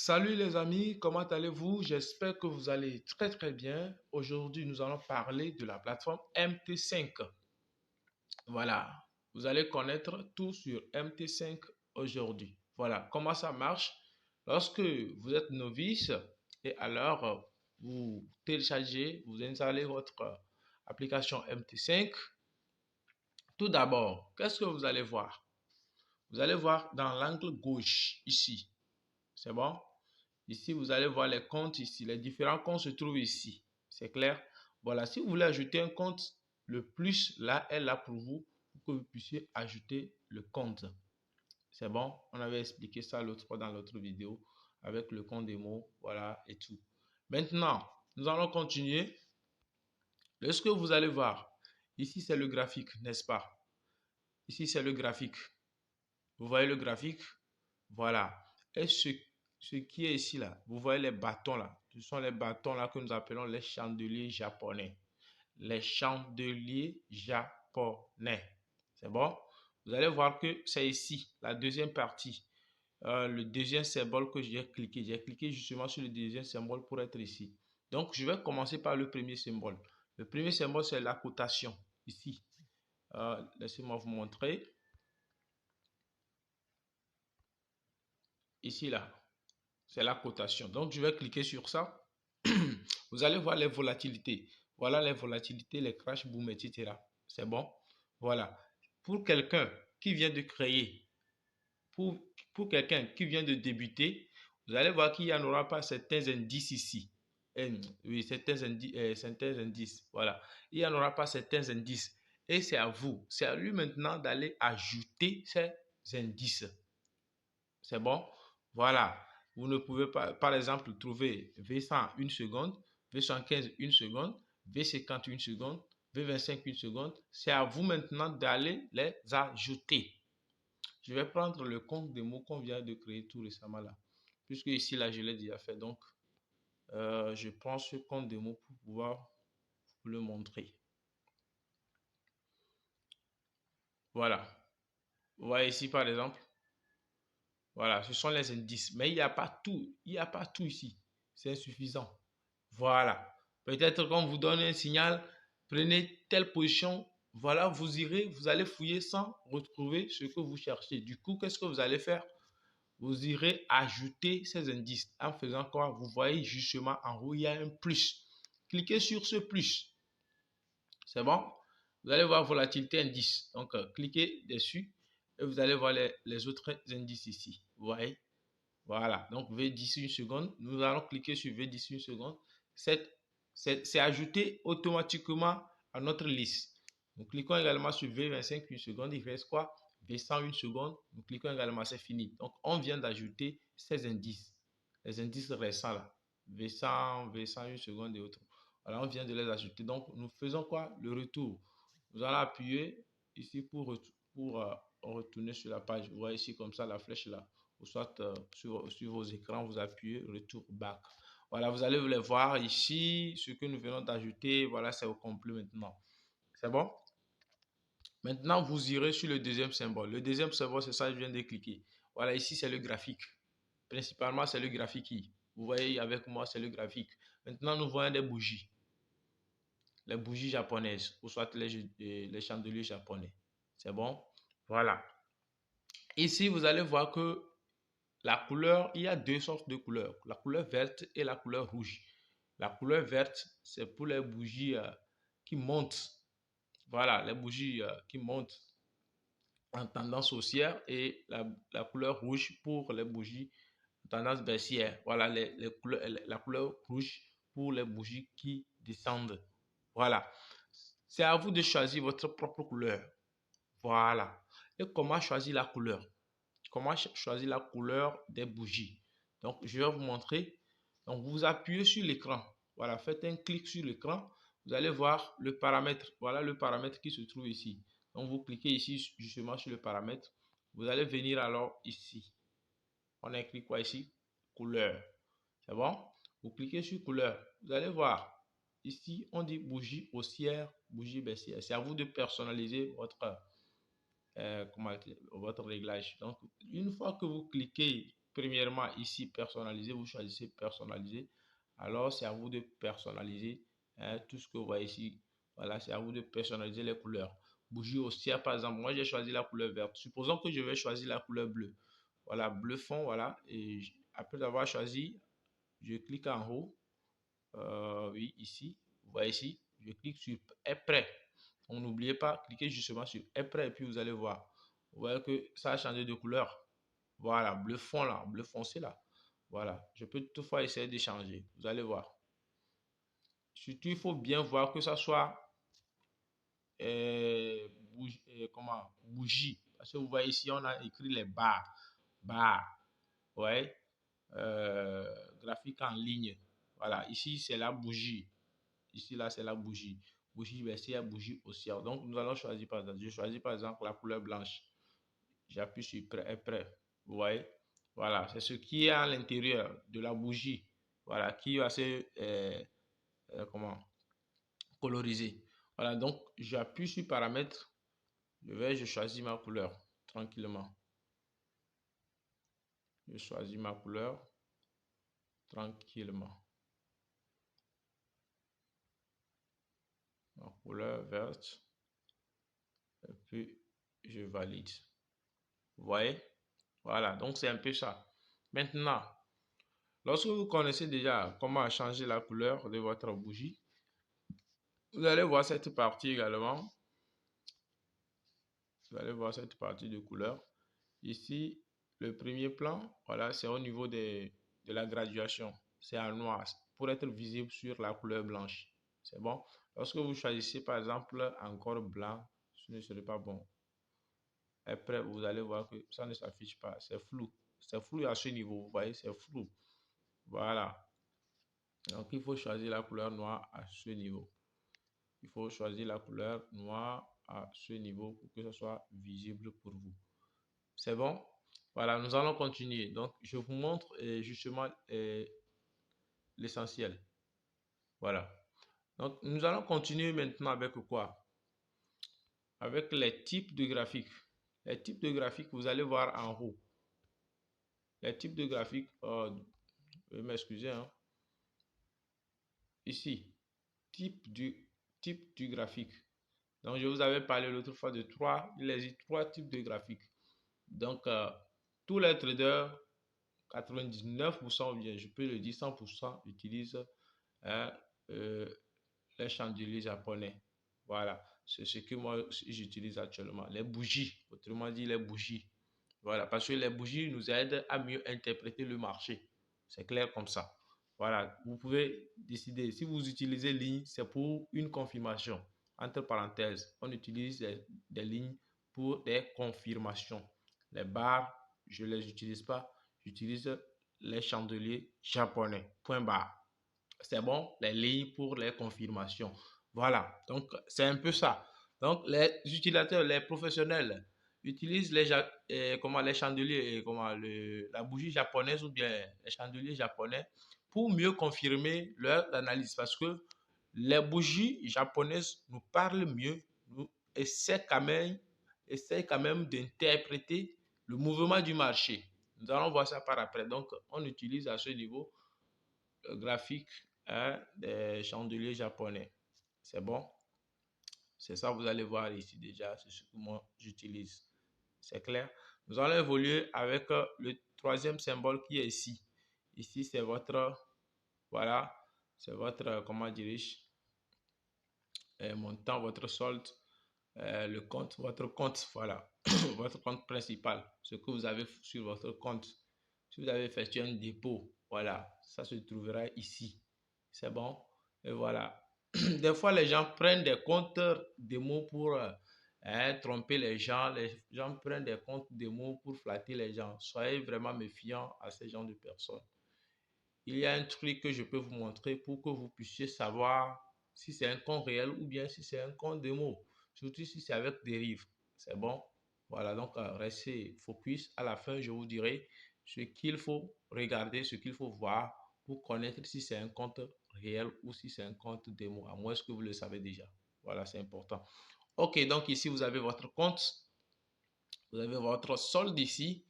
Salut les amis, comment allez-vous? J'espère que vous allez très bien. Aujourd'hui, nous allons parler de la plateforme MT5. Voilà, vous allez connaître tout sur MT5 aujourd'hui. Voilà, comment ça marche? Lorsque vous êtes novice et alors vous téléchargez, vous installez votre application MT5. Tout d'abord, qu'est-ce que vous allez voir? Vous allez voir dans l'angle gauche ici. C'est bon? Ici, vous allez voir les comptes ici. Les différents comptes se trouvent ici. C'est clair? Voilà. Si vous voulez ajouter un compte, le plus là est là pour vous, pour que vous puissiez ajouter le compte. C'est bon? On avait expliqué ça l'autre fois dans l'autre vidéo avec le compte démo. Voilà et tout. Maintenant, nous allons continuer. Lorsque vous allez voir, ici c'est le graphique, n'est-ce pas? Ici c'est le graphique. Vous voyez le graphique? Voilà. Et ce qui est ici, là, vous voyez les bâtons, là. Ce sont les bâtons, là, que nous appelons les chandeliers japonais. Les chandeliers japonais. C'est bon? Vous allez voir que c'est ici, la deuxième partie. Le deuxième symbole que j'ai cliqué. J'ai cliqué justement sur le deuxième symbole pour être ici. Donc, je vais commencer par le premier symbole. Le premier symbole, c'est la cotation. Ici. Laissez-moi vous montrer. Ici, là. C'est la cotation. Donc, je vais cliquer sur ça. Vous allez voir les volatilités. Voilà les volatilités, les crash, boom, etc. C'est bon? Voilà. Pour quelqu'un qui vient de créer, pour quelqu'un qui vient de débuter, vous allez voir qu'il n'y en aura pas certains indices ici. Oui, certains indices. Voilà. Il n'y en aura pas certains indices. Et c'est à vous, c'est à lui maintenant d'aller ajouter ces indices. C'est bon? Voilà. Vous ne pouvez pas, par exemple, trouver V100 une seconde, V115 une seconde, V50 une seconde, V25 une seconde. C'est à vous maintenant d'aller les ajouter. Je vais prendre le compte des mots qu'on vient de créer tout récemment là. Puisque ici, là, je l'ai déjà fait. Donc, je prends ce compte des mots pour pouvoir vous le montrer. Voilà. Vous voyez ici, par exemple. Voilà, ce sont les indices. Mais il n'y a pas tout. Il n'y a pas tout ici. C'est insuffisant. Voilà. Peut-être qu'on vous donne un signal, prenez telle position. Voilà, vous irez, vous allez fouiller sans retrouver ce que vous cherchez. Du coup, qu'est-ce que vous allez faire? Vous irez ajouter ces indices. En faisant quoi? Vous voyez justement en haut, il y a un plus. Cliquez sur ce plus. C'est bon? Vous allez voir volatilité indice. Donc, cliquez dessus et vous allez voir les autres indices ici. Vous voyez? Voilà. Donc, V10 une seconde. Nous allons cliquer sur V10 une seconde. C'est ajouté automatiquement à notre liste. Nous cliquons également sur V25 une seconde. Il reste quoi? V100 une seconde. Nous cliquons également, c'est fini. Donc, on vient d'ajouter ces indices. Les indices récents là. V100, V100 une seconde et autres. Voilà, on vient de les ajouter. Donc, nous faisons quoi? Le retour. Nous allons appuyer ici pour retourner sur la page. Vous voyez ici comme ça la flèche là. Ou soit sur vos écrans, vous appuyez retour back. Voilà, vous allez les voir ici. Ce que nous venons d'ajouter, voilà, c'est au complet maintenant. C'est bon? Maintenant, vous irez sur le deuxième symbole. Le deuxième symbole, c'est ça, je viens de cliquer. Voilà, ici, c'est le graphique. Principalement, c'est le graphique. Vous voyez avec moi, c'est le graphique. Maintenant, nous voyons des bougies. Les bougies japonaises, ou soit les chandeliers japonais. C'est bon? Voilà. Ici, vous allez voir que la couleur, il y a deux sortes de couleurs. La couleur verte et la couleur rouge. La couleur verte, c'est pour les bougies qui montent. Voilà, les bougies qui montent en tendance haussière et la couleur rouge pour les bougies en tendance baissière. Voilà, la couleur rouge pour les bougies qui descendent. Voilà. C'est à vous de choisir votre propre couleur. Voilà. Et comment choisir la couleur? Comment choisir la couleur des bougies? Donc, je vais vous montrer. Donc, vous appuyez sur l'écran. Voilà, faites un clic sur l'écran. Vous allez voir le paramètre. Voilà le paramètre qui se trouve ici. Donc, vous cliquez ici justement sur le paramètre. Vous allez venir alors ici. On a écrit quoi ici? Couleur. C'est bon? Vous cliquez sur couleur. Vous allez voir. Ici, on dit bougie haussière, bougie baissière. C'est à vous de personnaliser votre réglage. Donc, une fois que vous cliquez premièrement, ici, personnaliser, vous choisissez personnaliser. Alors, c'est à vous de personnaliser tout ce que vous voyez ici. Voilà, c'est à vous de personnaliser les couleurs. Bougie haussière, par exemple, moi, j'ai choisi la couleur verte. Supposons que je vais choisir la couleur bleue. Voilà, bleu fond, voilà. Et après avoir choisi, je clique en haut. Oui, ici. Vous voyez ici, je clique sur est prêt. Donc, n'oubliez pas, cliquez justement sur est prêt et puis vous allez voir. Vous voyez que ça a changé de couleur. Voilà, bleu fond là, bleu foncé là. Voilà, je peux toutefois essayer de changer. Vous allez voir. Surtout, il faut bien voir que ça soit bougie, bougie. Parce que vous voyez ici, on a écrit les barres. Barres. Ouais. Graphique en ligne. Voilà, ici c'est la bougie. Ici là c'est la bougie. Bougie versée, bougie haussière. Donc nous allons choisir par exemple. Je choisis par exemple la couleur blanche. J'appuie sur prêt, prêt. Vous voyez? Voilà, c'est ce qui est à l'intérieur de la bougie. Voilà, qui va se comment coloriser. Voilà, donc j'appuie sur paramètres. Je choisis ma couleur tranquillement. Je choisis ma couleur tranquillement. Ma couleur verte. Et puis je valide. Vous voyez? Voilà, donc c'est un peu ça. Maintenant, lorsque vous connaissez déjà comment changer la couleur de votre bougie, vous allez voir cette partie également. Vous allez voir cette partie de couleur. Ici, le premier plan, voilà, c'est au niveau de la graduation. C'est en noir pour être visible sur la couleur blanche. C'est bon. Lorsque vous choisissez par exemple encore blanc, ce ne serait pas bon. Après, vous allez voir que ça ne s'affiche pas. C'est flou. C'est flou à ce niveau. Vous voyez, c'est flou. Voilà. Donc, il faut choisir la couleur noire à ce niveau. Il faut choisir la couleur noire à ce niveau pour que ce soit visible pour vous. C'est bon? Voilà, nous allons continuer. Donc, je vous montre justement l'essentiel. Voilà. Donc, nous allons continuer maintenant avec quoi? Avec les types de graphiques. Les types de graphiques, vous allez voir en haut. Les types de graphiques, m'excusez, hein. Ici, type du graphique. Donc, je vous avais parlé l'autre fois de il existe trois types de graphiques. Donc, tous les traders, 99%, ou bien je peux le dire 100%, utilisent les chandeliers japonais. Voilà, c'est ce que moi j'utilise actuellement. Les bougies, autrement dit les bougies. Voilà, parce que les bougies nous aident à mieux interpréter le marché. C'est clair comme ça. Voilà, vous pouvez décider. Si vous utilisez ligne, c'est pour une confirmation. Entre parenthèses, on utilise des lignes pour des confirmations. Les barres, je ne les utilise pas. J'utilise les chandeliers japonais. Point barre. C'est bon, les lignes pour les confirmations. Voilà, donc c'est un peu ça. Donc les utilisateurs, les professionnels utilisent les chandeliers, la bougie japonaise ou bien les chandeliers japonais pour mieux confirmer leur analyse parce que les bougies japonaises nous parlent mieux, nous essaient quand même d'interpréter le mouvement du marché. Nous allons voir ça par après. Donc, on utilise à ce niveau graphique des chandeliers japonais. C'est bon? C'est ça, vous allez voir ici déjà, c'est ce que moi j'utilise. C'est clair? Nous allons évoluer avec le troisième symbole qui est ici. Ici, c'est votre, voilà, c'est votre, comment dirais-je, montant, votre solde, le compte, votre compte, voilà, votre compte principal, ce que vous avez sur votre compte. Si vous avez effectué un dépôt, voilà, ça se trouvera ici. C'est bon? Et voilà. Des fois, les gens prennent des comptes démo pour tromper les gens. Les gens prennent des comptes démo pour flatter les gens. Soyez vraiment méfiants à ces gens de personnes. Il y a un truc que je peux vous montrer pour que vous puissiez savoir si c'est un compte réel ou bien si c'est un compte démo. Surtout si c'est avec dérive. C'est bon? Voilà, donc restez focus. À la fin, je vous dirai ce qu'il faut regarder, ce qu'il faut voir pour connaître si c'est un compte réel ou si c'est un compte démo, à moins que vous le savez déjà. Voilà, c'est important. Ok, donc ici, vous avez votre compte. Vous avez votre solde ici.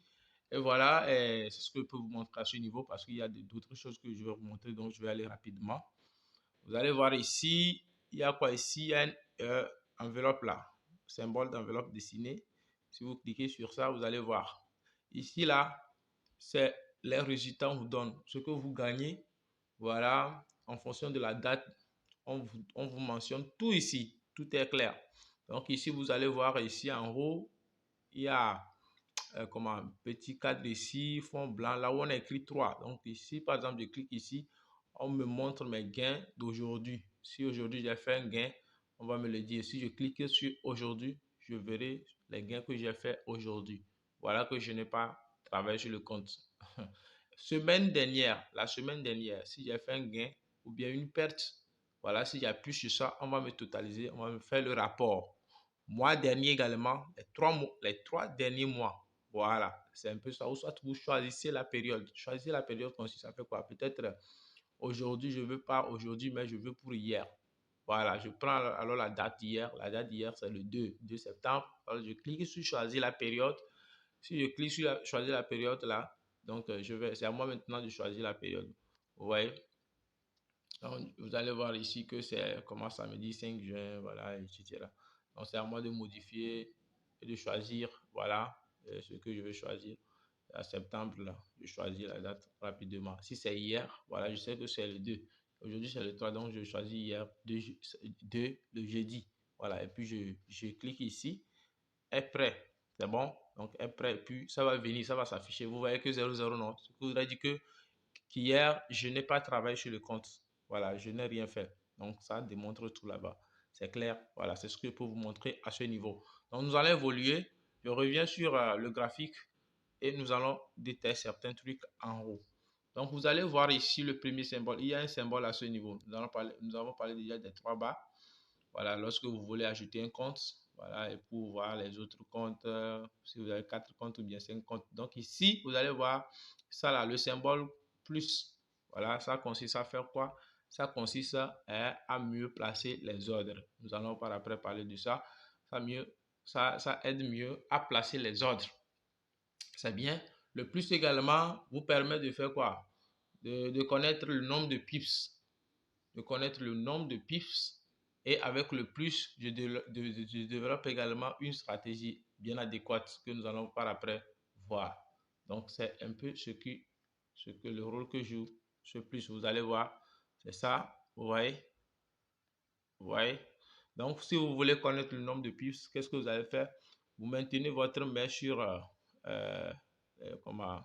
Et voilà, c'est ce que je peux vous montrer à ce niveau parce qu'il y a d'autres choses que je vais vous montrer, donc je vais aller rapidement. Vous allez voir ici, il y a quoi ici? Il y a une enveloppe là, symbole d'enveloppe dessinée. Si vous cliquez sur ça, vous allez voir. Ici là, c'est les résultats qu'on vous donne, ce que vous gagnez. Voilà, en fonction de la date, on vous mentionne tout ici, tout est clair. Donc ici, vous allez voir ici en haut, il y a comme un petit cadre ici, fond blanc, là où on a écrit 3. Donc ici, par exemple, je clique ici, on me montre mes gains d'aujourd'hui. Si aujourd'hui j'ai fait un gain, on va me le dire. Si je clique sur aujourd'hui, je verrai les gains que j'ai fait aujourd'hui. Voilà que je n'ai pas travaillé sur le compte. Semaine dernière, la semaine dernière, si j'ai fait un gain ou bien une perte, voilà, si j'appuie sur ça, on va me totaliser, on va me faire le rapport. Mois dernier également, les trois derniers mois. Voilà, c'est un peu ça. Ou soit vous choisissez la période. Choisissez la période comme si ça fait quoi? Peut-être aujourd'hui, je ne veux pas aujourd'hui, mais je veux pour hier. Voilà, je prends alors la date d'hier. La date d'hier, c'est le 2 septembre. Alors, je clique sur choisir la période. Si je clique sur choisir la période là, donc c'est à moi maintenant de choisir la période. Vous voyez? Donc, vous allez voir ici que c'est comment ça me dit 5 juin, voilà, etc. Donc, c'est à moi de modifier et de choisir, voilà, ce que je veux choisir. À septembre, là, je choisis la date rapidement. Si c'est hier, voilà, je sais que c'est le 2. Aujourd'hui, c'est le 3, donc je choisis hier, 2 le jeudi. Voilà, et puis je clique ici, est prêt. C'est bon? Donc, est prêt. Puis, ça va venir, ça va s'afficher. Vous voyez que 00, non. Ce qui voudrait dire que qu'hier, je n'ai pas travaillé sur le compte. Voilà, je n'ai rien fait. Donc, ça démontre tout là-bas. C'est clair. Voilà, c'est ce que je peux vous montrer à ce niveau. Donc, nous allons évoluer. Je reviens sur le graphique et nous allons détailler certains trucs en haut. Donc, vous allez voir ici le premier symbole. Il y a un symbole à ce niveau. Nous avons parlé déjà des 3 barres. Voilà, lorsque vous voulez ajouter un compte, voilà, et pour voir les autres comptes, si vous avez 4 comptes ou bien 5 comptes. Donc ici, vous allez voir ça là, le symbole plus. Voilà, ça consiste à faire quoi? Ça consiste à mieux placer les ordres. Nous allons par après parler de ça. Ça aide mieux à placer les ordres. C'est bien. Le plus également vous permet de faire quoi? De connaître le nombre de pips, de connaître le nombre de pips. Et avec le plus, je développe également une stratégie bien adéquate que nous allons par après voir. Donc, c'est un peu ce que le rôle que joue ce plus. Vous allez voir, c'est ça. Vous voyez? Vous voyez? Donc, si vous voulez connaître le nombre de pips, qu'est-ce que vous allez faire? Vous maintenez votre main sur comment,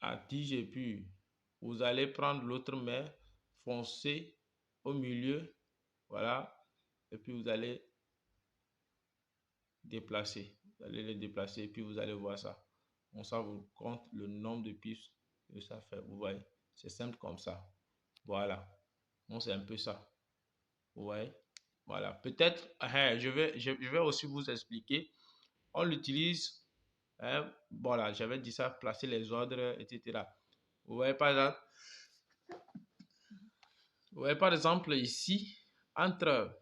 à tige et puis vous allez prendre l'autre main, foncer au milieu, voilà, et puis vous allez déplacer. Vous allez les déplacer et puis vous allez voir ça. Bon, ça vous compte le nombre de pistes que ça fait. Vous voyez, c'est simple comme ça. Voilà. Bon, c'est un peu ça. Vous voyez. Voilà. Peut-être, je vais aussi vous expliquer. On l'utilise. Voilà, j'avais dit ça, placer les ordres, etc. Vous voyez, par exemple, ici, entre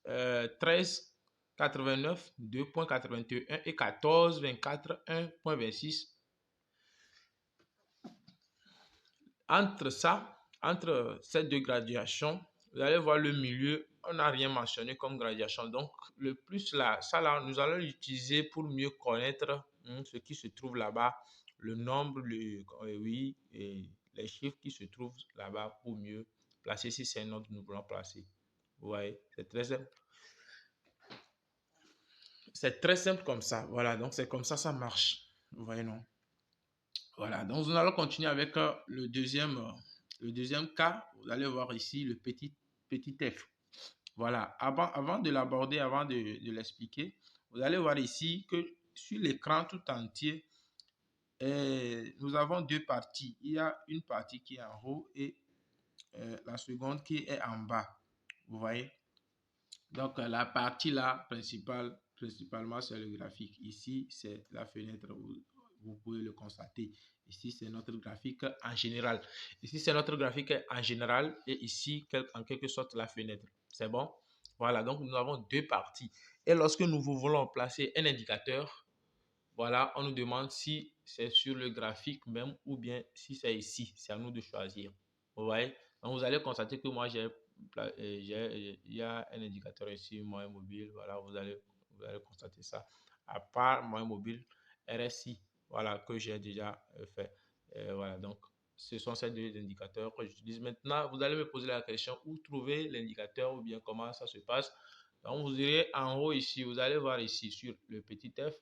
13,89, 2,81 et 14,24, 1,26. Entre ces deux graduations, vous allez voir le milieu, on n'a rien mentionné comme graduation. Donc, le plus là, ça là, nous allons l'utiliser pour mieux connaître ce qui se trouve là-bas, le nombre, oui, et les chiffres qui se trouvent là-bas pour mieux placer si c'est un ordre que nous voulons placer. Vous voyez, c'est très simple. C'est très simple comme ça. Voilà, donc c'est comme ça marche. Vous voyez, non? Voilà, donc nous allons continuer avec le deuxième cas. Vous allez voir ici le petit f. Voilà, avant de l'aborder, avant de l'expliquer, vous allez voir ici que sur l'écran tout entier, nous avons deux parties. Il y a une partie qui est en haut et la seconde qui est en bas. Vous voyez? Donc, la partie là, principalement, c'est le graphique. Ici, c'est la fenêtre. Vous pouvez le constater. Ici, c'est notre graphique en général. Ici, c'est notre graphique en général. Et ici, en quelque sorte, la fenêtre. C'est bon? Voilà, donc nous avons deux parties. Et lorsque nous voulons placer un indicateur, voilà, on nous demande si c'est sur le graphique même ou bien si c'est ici. C'est à nous de choisir. Vous voyez? Donc, vous allez constater que moi, il y a un indicateur ici, moyen mobile. Voilà, vous allez constater ça. À part moyen mobile, RSI, voilà, que j'ai déjà fait. Voilà, donc, ce sont ces deux indicateurs que j'utilise. Maintenant, vous allez me poser la question où trouver l'indicateur ou bien comment ça se passe. Donc, vous irez en haut ici, vous allez voir ici sur le petit F.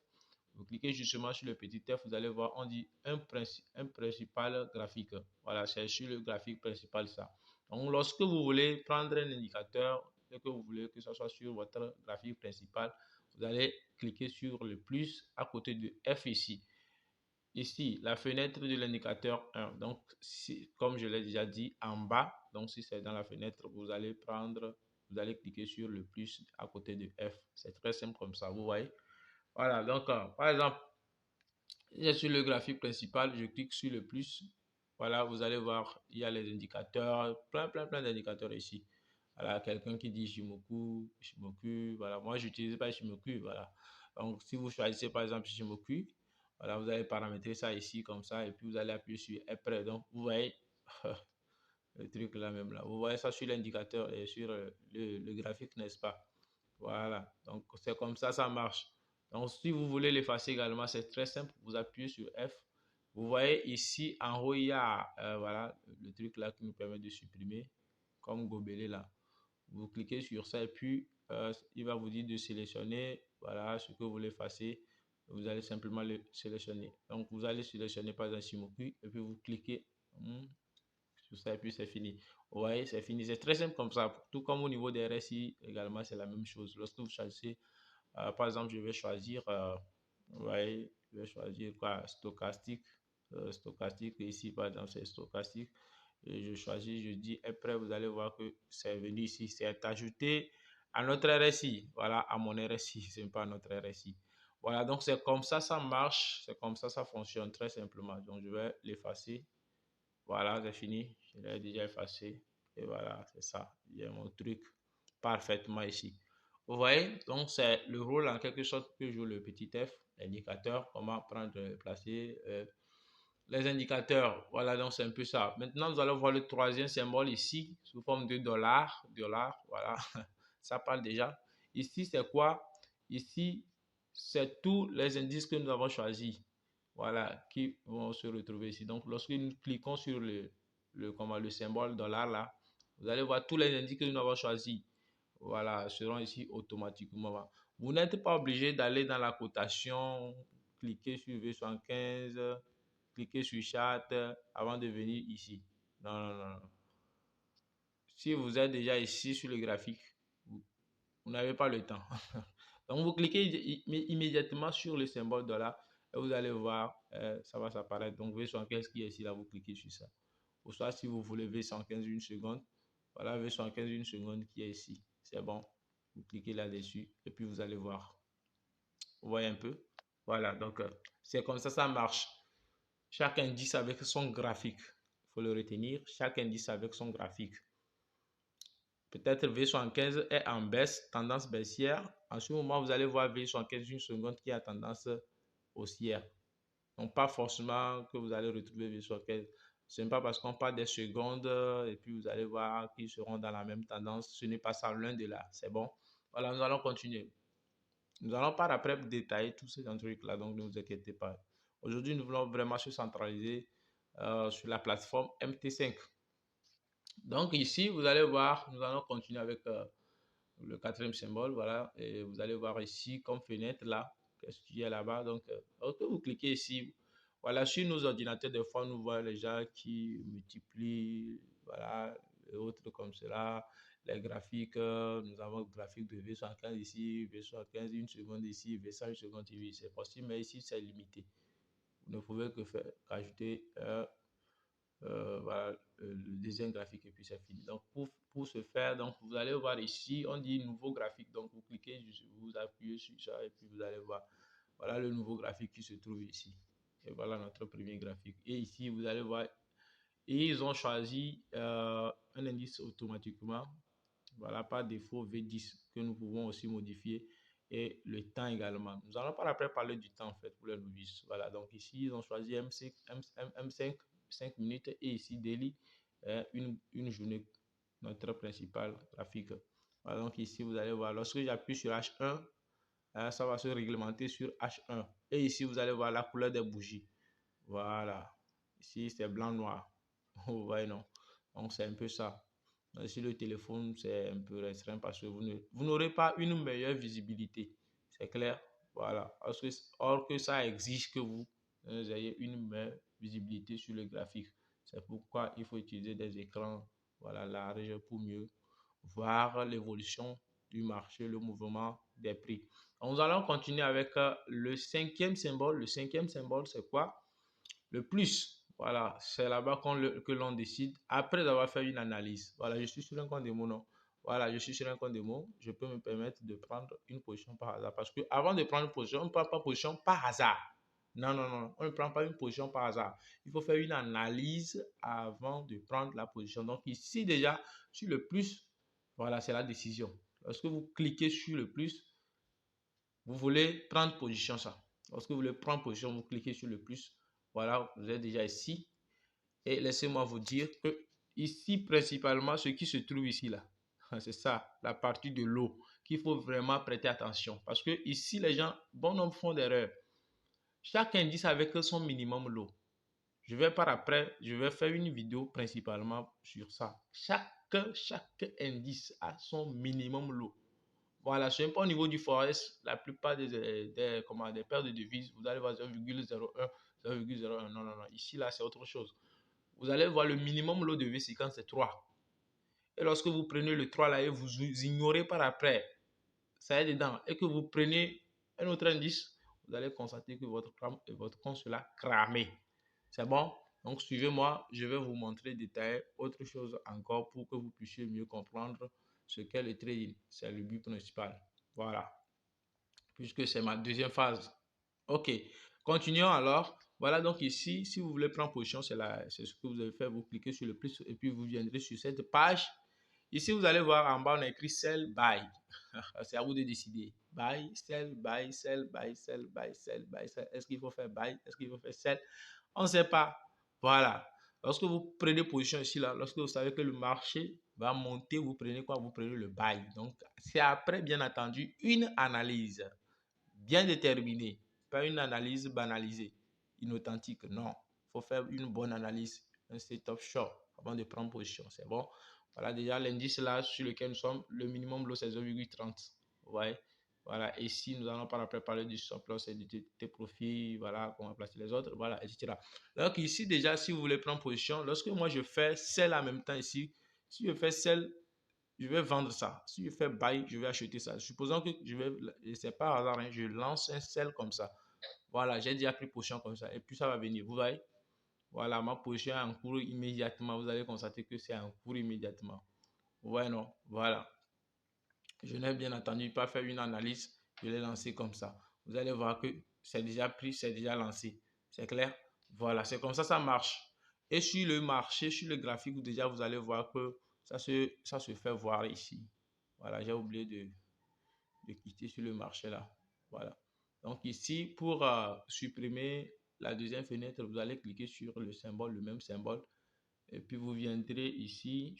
Vous cliquez justement sur le petit F, vous allez voir, on dit un principal graphique. Voilà, c'est sur le graphique principal ça. Donc, lorsque vous voulez prendre un indicateur et que vous voulez que ce soit sur votre graphique principal, vous allez cliquer sur le plus à côté de F ici. Ici, la fenêtre de l'indicateur 1. Donc, comme je l'ai déjà dit, en bas, donc si c'est dans la fenêtre, vous allez cliquer sur le plus à côté de F. C'est très simple comme ça, vous voyez. Voilà, donc, par exemple, sur le graphique principal, je clique sur le plus. Voilà, vous allez voir, il y a les indicateurs, plein d'indicateurs ici. Voilà, quelqu'un qui dit Shimoku, voilà. Moi, je n'utilise pas Shimoku, voilà. Donc, si vous choisissez par exemple Shimoku, voilà, vous allez paramétrer ça ici comme ça et puis vous allez appuyer sur après. Donc, vous voyez le truc là même là. Vous voyez ça sur l'indicateur et sur le graphique, n'est-ce pas? Voilà, donc c'est comme ça marche. Donc si vous voulez l'effacer également, c'est très simple. Vous appuyez sur F. Vous voyez ici en haut, il y a voilà, le truc là qui nous permet de supprimer, comme gobelet là. Vous cliquez sur ça et puis il va vous dire de sélectionner voilà, ce que vous voulez effacer. Vous allez simplement le sélectionner. Donc vous allez sélectionner par exemple Shimoku et puis vous cliquez sur ça et puis c'est fini. Vous voyez, c'est fini. C'est très simple comme ça. Tout comme au niveau des RSI également, c'est la même chose. Lorsque vous choisissez par exemple, je vais choisir, ouais, je vais choisir quoi, stochastique. Stochastique, ici, par exemple, c'est stochastique. Et je choisis, je dis, après, vous allez voir que c'est venu ici, c'est ajouté à notre RSI. Voilà, à mon RSI, c'est pas à notre RSI. Voilà, donc c'est comme ça marche, c'est comme ça fonctionne très simplement. Donc, je vais l'effacer. Voilà, c'est fini. Je l'ai déjà effacé. Et voilà, c'est ça. Il y a mon truc parfaitement ici. Vous voyez, donc c'est le rôle en quelque sorte que joue le petit f, l'indicateur, comment prendre, placer les indicateurs. Voilà, donc c'est un peu ça. Maintenant, nous allons voir le troisième symbole ici, sous forme de dollar. Voilà, ça parle déjà. Ici, c'est quoi? Ici, c'est tous les indices que nous avons choisis. Voilà, qui vont se retrouver ici. Donc, lorsque nous cliquons sur le symbole dollar là, vous allez voir tous les indices que nous avons choisis. Voilà, seront ici automatiquement. Vous n'êtes pas obligé d'aller dans la cotation, cliquer sur V75, cliquer sur Chart avant de venir ici. Non, non, non, non. Si vous êtes déjà ici sur le graphique, vous n'avez pas le temps. Donc, vous cliquez immédiatement sur le symbole dollar et vous allez voir, ça va s'apparaître. Donc, V75 qui est ici, là, vous cliquez sur ça. Ou soit, si vous voulez V115 une seconde, voilà V115 une seconde qui est ici. C'est bon. Vous cliquez là-dessus et puis vous allez voir. Vous voyez un peu? Voilà, donc c'est comme ça marche. Chaque indice avec son graphique. Il faut le retenir. Chaque indice avec son graphique. Peut-être V75 est en baisse, tendance baissière. En ce moment, vous allez voir V75 une seconde qui a tendance haussière. Donc, pas forcément que vous allez retrouver V75. Ce n'est pas parce qu'on parle des secondes et puis vous allez voir qu'ils seront dans la même tendance. Ce n'est pas ça l'un de là. C'est bon. Voilà, nous allons continuer. Nous allons par après détailler tous ces trucs-là, donc ne vous inquiétez pas. Aujourd'hui, nous voulons vraiment se centraliser sur la plateforme MT5. Donc ici, vous allez voir, nous allons continuer avec le quatrième symbole, voilà, et vous allez voir ici comme fenêtre là, qu'est-ce qu'il y a là-bas. Donc, lorsque vous cliquez ici, voilà, sur nos ordinateurs, des fois, nous voyons les gens qui multiplient, voilà, et autres comme cela, les graphiques, nous avons le graphique de V115 ici, V115 une seconde ici, V100 une seconde ici, c'est possible, mais ici, c'est limité. Vous ne pouvez que faire, qu'ajouter voilà, le deuxième graphique et puis c'est fini. Donc pour ce faire, donc vous allez voir ici, on dit nouveau graphique. Donc vous cliquez, vous appuyez sur ça et puis vous allez voir. Voilà le nouveau graphique qui se trouve ici. Et voilà notre premier graphique. Et ici, vous allez voir, et ils ont choisi un indice automatiquement. Voilà, par défaut V10 que nous pouvons aussi modifier. et le temps également. Nous allons par après parler du temps en fait pour les novices. Voilà, donc ici, ils ont choisi M5, 5 minutes et ici, daily, une journée, notre principal graphique. Voilà, donc ici, vous allez voir, lorsque j'appuie sur H1, ça va se réglementer sur H1. Et ici, vous allez voir la couleur des bougies. Voilà. Ici, c'est blanc-noir. Vous voyez, non? Donc, c'est un peu ça. Sur le téléphone, c'est un peu restreint parce que vous n'aurez pas une meilleure visibilité. C'est clair? Voilà. Or que ça exige que vous ayez une meilleure visibilité sur le graphique. C'est pourquoi il faut utiliser des écrans, voilà, larges pour mieux voir l'évolution du marché, le mouvement des prix. Donc, nous allons continuer avec le cinquième symbole. Le cinquième symbole, c'est quoi? Le plus. Voilà, c'est là-bas que l'on décide après avoir fait une analyse. Voilà, je suis sur un compte démo, non? Voilà, je suis sur un compte démo. Je peux me permettre de prendre une position par hasard. Parce que avant de prendre une position, on ne prend pas position par hasard. Non, non, non, on ne prend pas une position par hasard. Il faut faire une analyse avant de prendre la position. Donc ici déjà, sur le plus, voilà, c'est la décision. Lorsque vous cliquez sur le plus, vous voulez prendre position ça. Lorsque vous voulez prendre position, vous cliquez sur le plus. Voilà, vous êtes déjà ici. Et laissez-moi vous dire que ici, principalement, ce qui se trouve ici, là, c'est ça, la partie de l'eau, qu'il faut vraiment prêter attention. Parce que ici, les gens, bon nombre font d'erreurs. Chaque indice avec son minimum lot. Je vais par après, je vais faire une vidéo principalement sur ça. Chaque indice a son minimum lot. Voilà, c'est un peu au niveau du forex, la plupart des paires de devises, vous allez voir 0,01, 0,01. Non, non, non. Ici, là, c'est autre chose. Vous allez voir le minimum lot de V50, c'est 3. Et lorsque vous prenez le 3 là et vous ignorez par après, ça est dedans, et que vous prenez un autre indice, vous allez constater que votre compte sera cramé. C'est bon? Donc, suivez-moi, je vais vous montrer détailler autre chose encore pour que vous puissiez mieux comprendre ce qu'est le trading. C'est le but principal. Voilà. Puisque c'est ma deuxième phase. OK. Continuons alors. Voilà, donc ici, si vous voulez prendre position, c'est ce que vous avez fait. Vous cliquez sur le plus et puis vous viendrez sur cette page. Ici, vous allez voir en bas, on a écrit Sell, Buy. C'est à vous de décider. Buy, Sell, Buy, Sell, Buy, Sell, Buy, Sell, Buy, Sell. Est-ce qu'il faut faire Buy? Est-ce qu'il faut faire Sell? On ne sait pas. Voilà. Lorsque vous prenez position ici, là, lorsque vous savez que le marché va monter, vous prenez quoi? Vous prenez le Buy. Donc, c'est après, bien entendu, une analyse bien déterminée, pas une analyse banalisée, inauthentique. Non, il faut faire une bonne analyse, un setup short avant de prendre position. C'est bon. Voilà déjà l'indice là sur lequel nous sommes, le minimum lot c'est 0,30. Ouais. Voilà, et si nous allons par après parler du stop loss et de tes profits, voilà, comment placer les autres, voilà, etc. Donc ici déjà, si vous voulez prendre position, lorsque moi je fais sell en même temps ici, si je fais sell, je vais vendre ça. Si je fais buy, je vais acheter ça. Supposons que c'est pas hasard, hein, je lance un sell comme ça. Voilà, j'ai déjà pris position comme ça. Et puis ça va venir. Vous voyez? Voilà, ma position est en cours immédiatement. Vous allez constater que c'est en cours immédiatement. Ouais, non? Voilà. Je n'ai bien entendu pas fait une analyse. Je l'ai lancé comme ça. Vous allez voir que c'est déjà pris, c'est déjà lancé. C'est clair? Voilà, c'est comme ça marche. Et sur le marché, sur le graphique, déjà, vous allez voir que ça se fait voir ici. Voilà, j'ai oublié de quitter sur le marché là. Voilà. Donc ici, pour supprimer la deuxième fenêtre, vous allez cliquer sur le symbole, le même symbole. Et puis vous viendrez ici,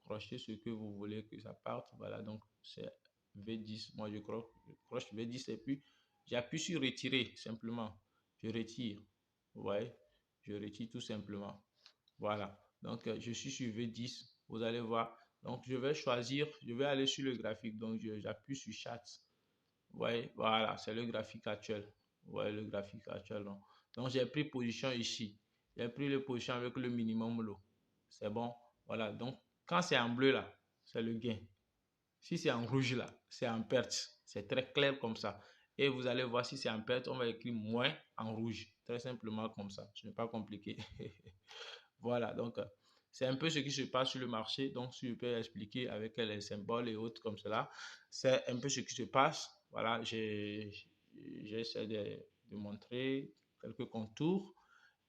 crocher ce que vous voulez que ça parte. Voilà, donc c'est V10. Moi, je croche V10 et puis j'appuie sur retirer simplement. Je retire. Vous voyez, je retire tout simplement. Voilà. Donc, je suis sur V10. Vous allez voir. Donc, je vais choisir, je vais aller sur le graphique. Donc, j'appuie sur Chat. Vous voyez, voilà, c'est le graphique actuel. Vous voyez le graphique actuel. Donc, j'ai pris position ici. J'ai pris le position avec le minimum lot. C'est bon. Voilà. Donc, quand c'est en bleu là, c'est le gain. Si c'est en rouge là, c'est en perte. C'est très clair comme ça. Et vous allez voir si c'est en perte, on va écrire moins en rouge. Très simplement comme ça. Ce n'est pas compliqué. Voilà, donc c'est un peu ce qui se passe sur le marché. Donc, si je peux expliquer avec les symboles et autres comme cela, c'est un peu ce qui se passe. Voilà, j'essaie de montrer quelques contours.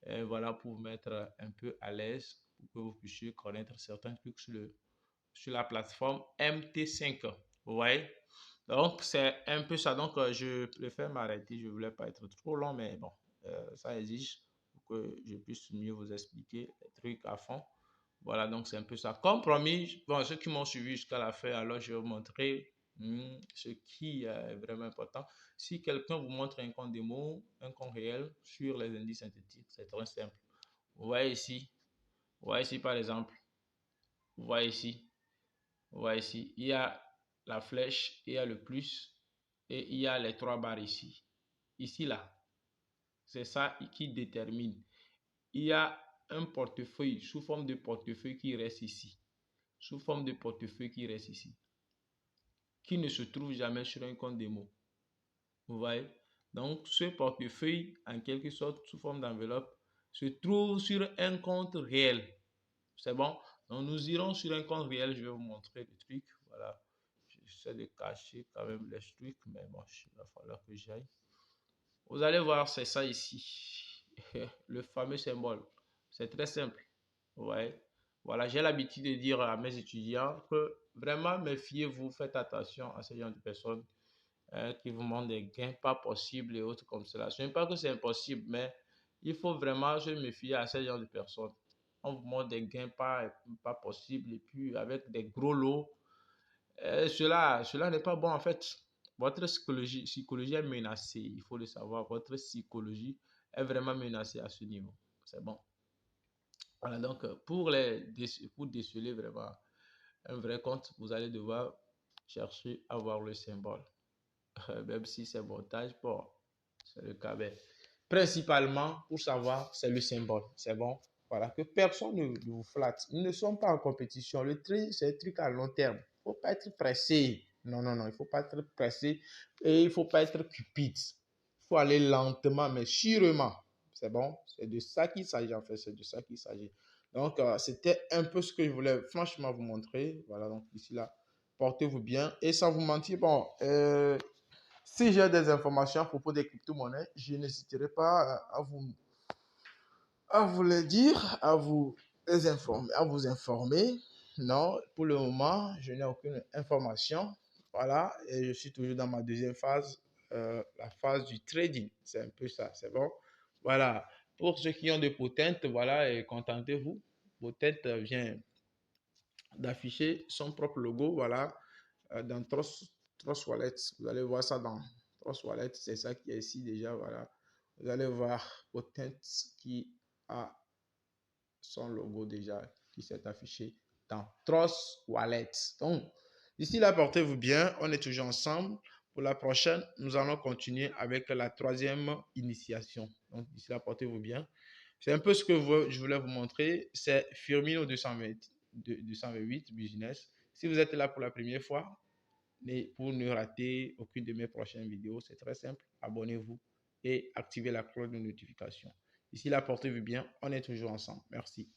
Et voilà, pour vous mettre un peu à l'aise, pour que vous puissiez connaître certains trucs sur la plateforme MT5. Vous voyez? Donc, c'est un peu ça. Donc, je préfère m'arrêter. Je ne voulais pas être trop long, mais bon, ça exige pour que je puisse mieux vous expliquer les trucs à fond. Voilà, donc c'est un peu ça. Comme promis, bon, ceux qui m'ont suivi jusqu'à la fin, alors je vais vous montrer ce qui est vraiment important. Si quelqu'un vous montre un compte démo, un compte réel sur les indices synthétiques, c'est très simple. Vous voyez ici par exemple, vous voyez ici, vous voyez ici, il y a la flèche, il y a le plus et il y a les trois barres ici. Ici, là, c'est ça qui détermine. Il y a un portefeuille sous forme de portefeuille qui reste ici. Sous forme de portefeuille qui reste ici. Qui ne se trouve jamais sur un compte démo. Vous voyez? Donc, ce portefeuille, en quelque sorte, sous forme d'enveloppe, se trouve sur un compte réel. C'est bon? Donc, nous irons sur un compte réel. Je vais vous montrer le truc. Voilà. J'essaie de cacher quand même les trucs, mais bon, il va falloir que j'aille. Vous allez voir, c'est ça ici. Le fameux symbole. C'est très simple. Ouais. Voilà, j'ai l'habitude de dire à mes étudiants que vraiment méfiez-vous, faites attention à ce genre de personnes qui vous montrent des gains pas possibles et autres comme cela. Ce n'est pas que c'est impossible, mais il faut vraiment se méfier à ce genre de personnes. On vous montre des gains pas possibles et puis avec des gros lots. Cela n'est pas bon en fait. Votre psychologie est menacée, il faut le savoir. Votre psychologie est vraiment menacée à ce niveau. C'est bon. Voilà, donc pour déceler vraiment un vrai compte, vous allez devoir chercher à voir le symbole. Même si c'est montage, bon, c'est le cas. Mais principalement, pour savoir, c'est le symbole. C'est bon. Voilà, que personne ne vous flatte. Ils ne sont pas en compétition. Le tri, c'est un truc à long terme. Il ne faut pas être pressé. Non, non, non, il ne faut pas être pressé et il ne faut pas être cupide. Il faut aller lentement, mais sûrement. C'est bon. C'est de ça qu'il s'agit, en fait. C'est de ça qu'il s'agit. Donc, c'était un peu ce que je voulais franchement vous montrer. Voilà, donc ici, là, portez-vous bien. Et sans vous mentir, bon, si j'ai des informations à propos des crypto-monnaies, je n'hésiterai pas à vous les dire, à vous informer. Non, pour le moment, je n'ai aucune information. Voilà, et je suis toujours dans ma deuxième phase, la phase du trading. C'est un peu ça, c'est bon. Voilà, pour ceux qui ont des potentes, voilà, et contentez-vous. Potente vient d'afficher son propre logo, voilà, dans Trust Wallet. Vous allez voir ça dans Trust Wallet, c'est ça qui est ici déjà, voilà. Vous allez voir Potent qui a son logo déjà qui s'est affiché dans Trust Wallet. Donc, d'ici là, portez-vous bien. On est toujours ensemble. Pour la prochaine, nous allons continuer avec la troisième initiation. Donc, d'ici là, portez-vous bien. C'est un peu ce que je voulais vous montrer. C'est Firmino 228 Business. Si vous êtes là pour la première fois, pour ne rater aucune de mes prochaines vidéos, c'est très simple. Abonnez-vous et activez la cloche de notification. Ici là, portez-vous bien. On est toujours ensemble. Merci.